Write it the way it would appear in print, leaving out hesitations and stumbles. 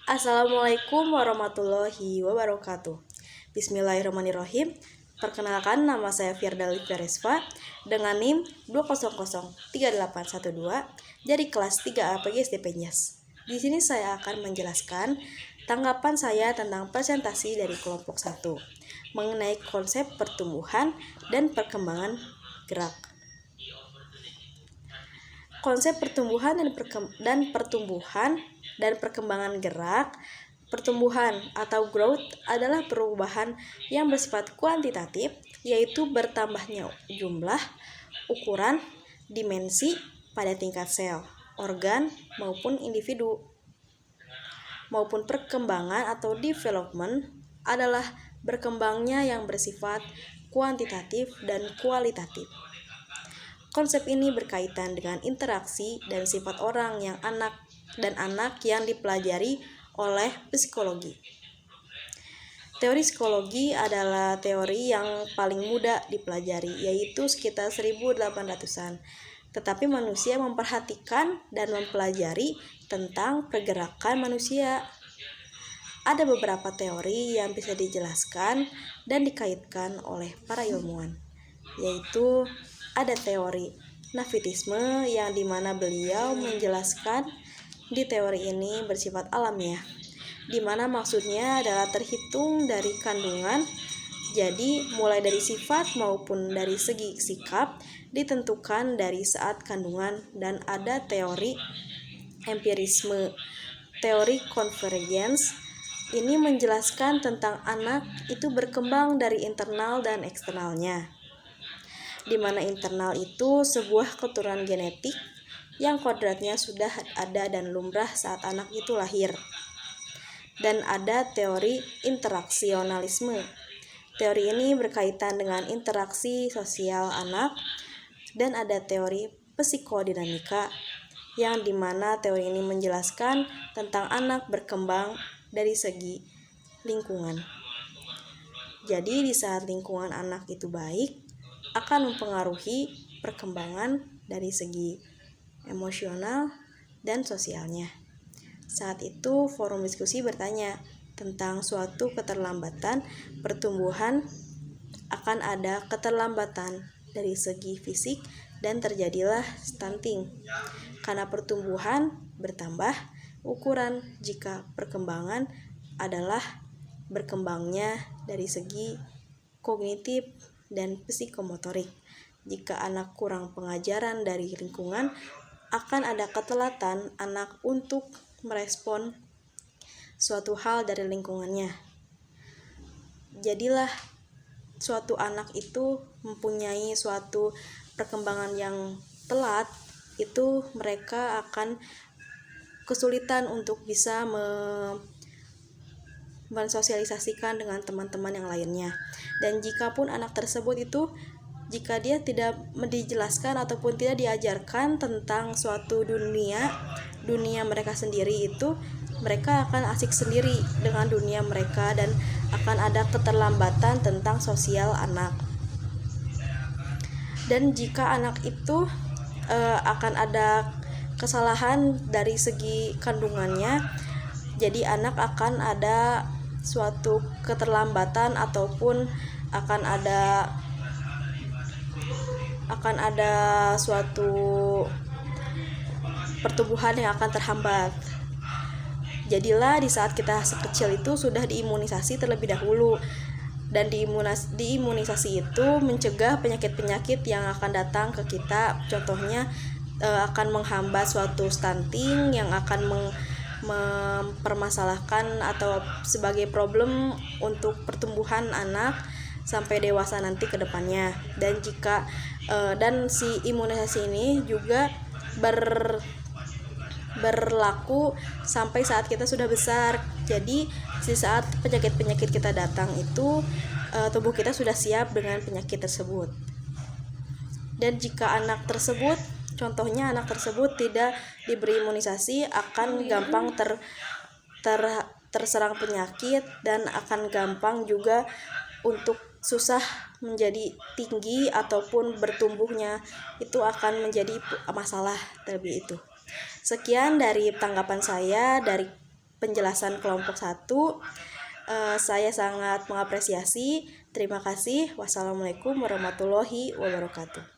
Assalamualaikum warahmatullahi wabarakatuh. Bismillahirrahmanirrahim. Perkenalkan, nama saya Firda Liveresva dengan NIM 2003812 dari kelas 3A PGSD Penyes. Di sini saya akan menjelaskan tanggapan saya tentang presentasi dari kelompok 1 mengenai konsep pertumbuhan dan perkembangan gerak. Konsep pertumbuhan dan perkembangan gerak. Pertumbuhan atau growth adalah perubahan yang bersifat kuantitatif, yaitu bertambahnya jumlah, ukuran, dimensi pada tingkat sel, organ, maupun individu. Maupun perkembangan atau development adalah berkembangnya yang bersifat kuantitatif dan kualitatif. Konsep ini berkaitan dengan interaksi dan sifat orang yang anak yang dipelajari oleh psikologi. Teori psikologi adalah teori yang paling mudah dipelajari, yaitu sekitar 1800-an. Tetapi manusia memperhatikan dan mempelajari tentang pergerakan manusia. Ada beberapa teori yang bisa dijelaskan dan dikaitkan oleh para ilmuwan, yaitu ada teori Nafisme yang dimana beliau menjelaskan di teori ini bersifat alamiah, dimana maksudnya adalah terhitung dari kandungan, jadi mulai dari sifat maupun dari segi sikap ditentukan dari saat kandungan. Dan ada teori empirisme, teori konvergens. Ini menjelaskan tentang anak itu berkembang dari internal dan eksternalnya, di mana internal itu sebuah keturunan genetik yang kodratnya sudah ada dan lumrah saat anak itu lahir. Dan ada teori interaksionalisme. Teori ini berkaitan dengan interaksi sosial anak. Dan ada teori psikodinamika, yang dimana teori ini menjelaskan tentang anak berkembang dari segi lingkungan. Jadi di saat lingkungan anak itu baik, akan mempengaruhi perkembangan dari segi emosional dan sosialnya. Saat itu forum diskusi bertanya tentang suatu keterlambatan pertumbuhan, akan ada keterlambatan dari segi fisik dan terjadilah stunting karena pertumbuhan bertambah ukuran jika perkembangan adalah berkembangnya dari segi kognitif dan psikomotorik. Jika anak kurang pengajaran dari lingkungan, akan ada ketelatan anak untuk merespon suatu hal dari lingkungannya. Jadilah suatu anak itu mempunyai suatu perkembangan yang telat, itu mereka akan kesulitan untuk bisa mensosialisasikan dengan teman-teman yang lainnya. Dan jikapun anak tersebut itu, jika dia tidak dijelaskan ataupun tidak diajarkan tentang suatu dunia mereka sendiri, itu mereka akan asik sendiri dengan dunia mereka dan akan ada keterlambatan tentang sosial anak. Dan jika anak itu akan ada kesalahan dari segi kandungannya, jadi anak akan ada suatu keterlambatan ataupun akan ada suatu pertumbuhan yang akan terhambat. Jadilah di saat kita sekecil itu sudah diimunisasi terlebih dahulu, dan diimunisasi itu mencegah penyakit-penyakit yang akan datang ke kita. Contohnya akan menghambat suatu stunting yang akan mempermasalahkan atau sebagai problem untuk pertumbuhan anak sampai dewasa nanti ke depannya. Dan dan si imunisasi ini juga berlaku sampai saat kita sudah besar. Jadi di saat penyakit-penyakit kita datang itu tubuh kita sudah siap dengan penyakit tersebut. Dan jika anak tersebut, contohnya anak tersebut tidak diberi imunisasi, akan gampang terserang penyakit dan akan gampang juga untuk susah menjadi tinggi ataupun bertumbuhnya, itu akan menjadi masalah terlebih itu. Sekian dari tanggapan saya dari penjelasan kelompok 1. Saya sangat mengapresiasi. Terima kasih. Wassalamualaikum warahmatullahi wabarakatuh.